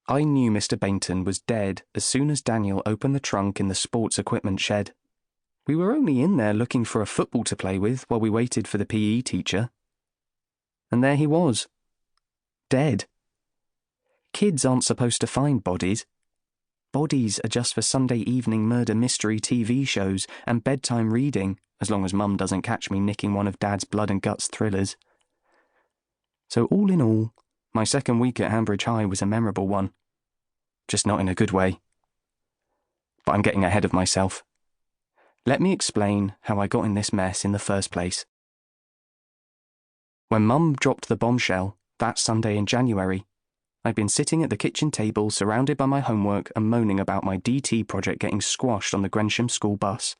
I knew Mr. Bainton was dead as soon as Daniel opened the trunk in the sports equipment shed. We were only in there looking for a football to play with while we waited for the PE teacher. And there he was. Dead. Kids aren't supposed to find bodies. Bodies are just for Sunday evening murder mystery TV shows and bedtime reading, as long as Mum doesn't catch me nicking one of Dad's blood and guts thrillers. So all in all, my second week at Hanbridge High was a memorable one. Just not in a good way. But I'm getting ahead of myself. Let me explain how I got in this mess in the first place. When Mum dropped the bombshell that Sunday in January, I'd been sitting at the kitchen table surrounded by my homework and moaning about my DT project getting squashed on the Grensham school bus.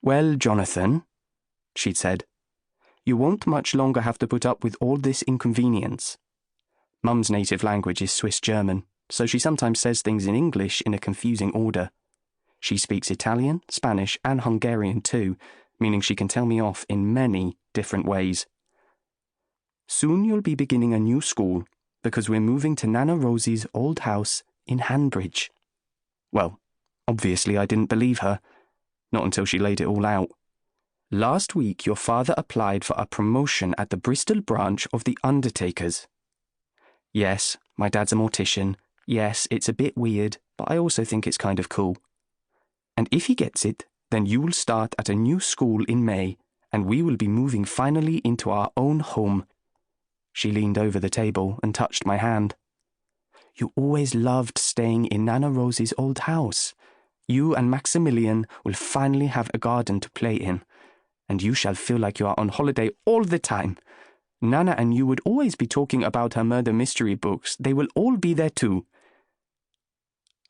"Well, Jonathan," she'd said, "you won't much longer have to put up with all this inconvenience." Mum's native language is Swiss German, so she sometimes says things in English in a confusing order. She speaks Italian, Spanish, and Hungarian too, meaning she can tell me off in many different ways. "Soon you'll be beginning a new school, because we're moving to Nana Rosie's old house in Hanbridge." Well, obviously I didn't believe her. Not until she laid it all out. "Last week your father applied for a promotion at the Bristol branch of the undertakers." Yes, my dad's a mortician. Yes, it's a bit weird, but I also think it's kind of cool. "And if he gets it, then you will start at a new school in May, and we will be moving finally into our own home." She leaned over the table and touched my hand. "You always loved staying in Nana Rosie's old house. You and Maximilian will finally have a garden to play in, and you shall feel like you are on holiday all the time. Nana and you would always be talking about her murder mystery books. They will all be there too."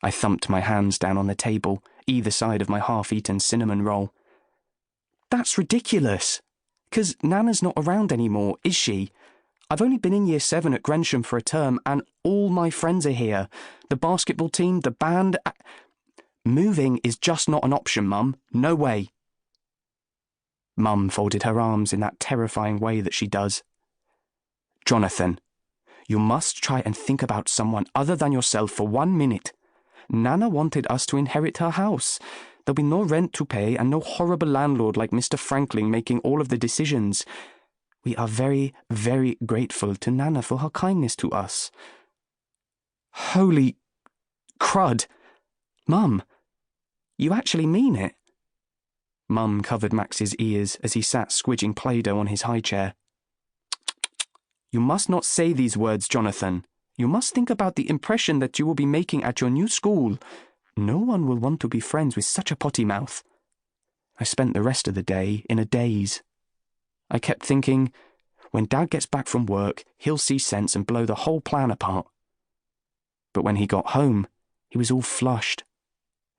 I thumped my hands down on the table, either side of my half-eaten cinnamon roll. "That's ridiculous. 'Cause Nana's not around anymore, is she? I've only been in Year 7 at Grensham for a term, and all my friends are here. The basketball team, the band. Moving is just not an option, Mum. No way." Mum folded her arms in that terrifying way that she does. "Jonathan, you must try and think about someone other than yourself for 1 minute. Nana wanted us to inherit her house. There'll be no rent to pay and no horrible landlord like Mr. Franklin making all of the decisions. We are very, very grateful to Nana for her kindness to us." Holy crud. Mum, you actually mean it? Mum covered Max's ears as he sat squidging Play-Doh on his high chair. "You must not say these words, Jonathan. You must think about the impression that you will be making at your new school. No one will want to be friends with such a potty mouth." I spent the rest of the day in a daze. I kept thinking, when Dad gets back from work, he'll see sense and blow the whole plan apart. But when he got home, he was all flushed.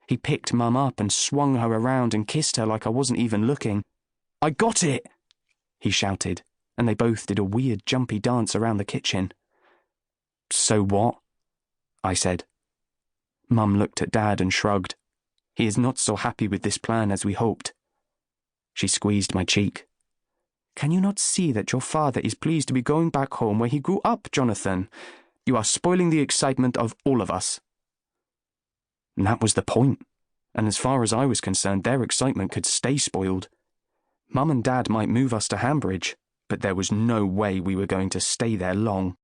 He picked Mum up and swung her around and kissed her like I wasn't even looking. "I got it!" he shouted, and they both did a weird jumpy dance around the kitchen. "So what?" I said. Mum looked at Dad and shrugged. "He is not so happy with this plan as we hoped." She squeezed my cheek. "Can you not see that your father is pleased to be going back home where he grew up, Jonathan? You are spoiling the excitement of all of us." And that was the point. And as far as I was concerned, their excitement could stay spoiled. Mum and Dad might move us to Hanbridge, but there was no way we were going to stay there long.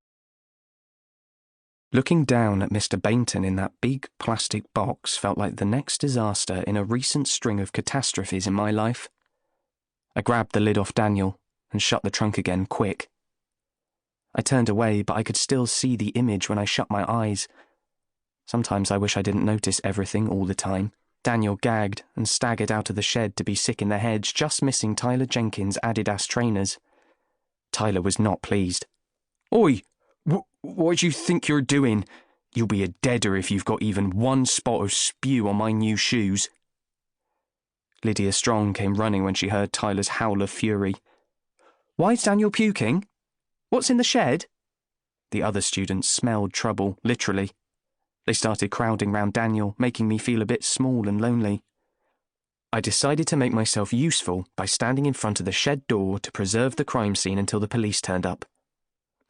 Looking down at Mr. Bainton in that big plastic box felt like the next disaster in a recent string of catastrophes in my life. I grabbed the lid off Daniel and shut the trunk again quick. I turned away, but I could still see the image when I shut my eyes. Sometimes I wish I didn't notice everything all the time. Daniel gagged and staggered out of the shed to be sick in the head, just missing Tyler Jenkins' Adidas trainers. Tyler was not pleased. "Oi! What do you think you're doing? You'll be a deader if you've got even one spot of spew on my new shoes." Lydia Strong came running when she heard Tyler's howl of fury. "Why's Daniel puking? What's in the shed?" The other students smelled trouble, literally. They started crowding round Daniel, making me feel a bit small and lonely. I decided to make myself useful by standing in front of the shed door to preserve the crime scene until the police turned up.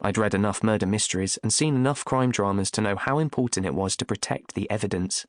I'd read enough murder mysteries and seen enough crime dramas to know how important it was to protect the evidence.